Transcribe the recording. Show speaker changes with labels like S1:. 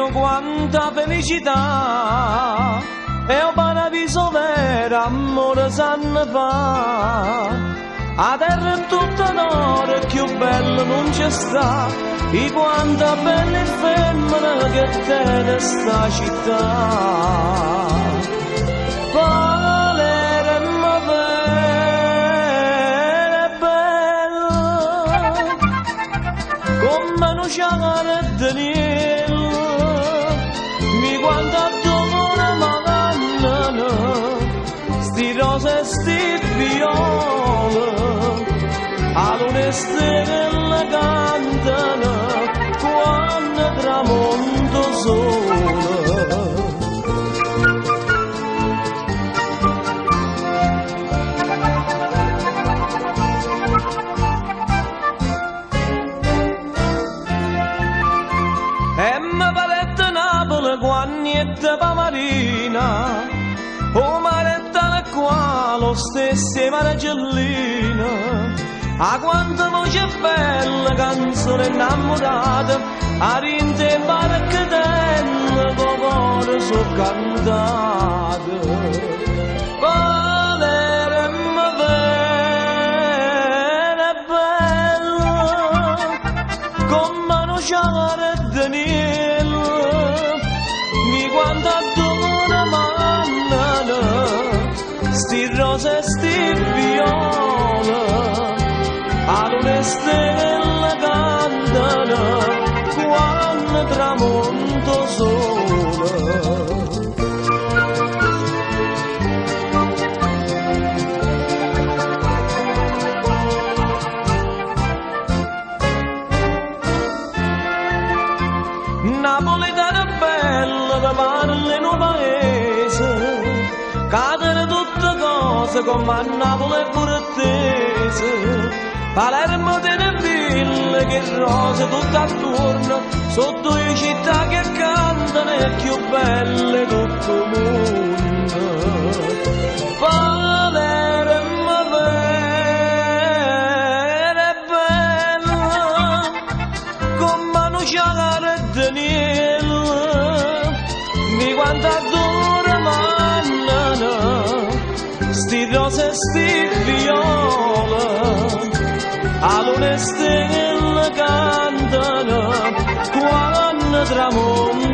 S1: Dio quanta felicità, e un paradiso vero, amore sanno fa. A terra è tutta d'oro, più bello non c'è sta, di quanta bella femmina che tiene sta città. Palermo vera e bella, come non c'è da niente, mi guarda dove magano, sti rose e sti viole, all'una stella cantano, quando tramonto sole. E mi parette Napoli quando Pamarina, o maretta la qua lo stesso Maragellina. A quanta voce bella, canzone innamorata, a rinte baracchitelle, cuore so cantate. Palermo vera e bella, come non c'è da niente, mi guarda dove mandano, sti rose e sti viole, all'una stella cantano, quando tramonto sole. Napoletana bella, che parla in un paese, cadere tutte cose come a Napoli e Purattese. Palermo tiene ville che rose tutto attorno, sotto le città che cantano e più belle tutto il mondo. Palermo vera e bella, come non c'è da niente, mi guarda dove mandano, sti rose e sti viole, all'una stella cantano, quando tramonto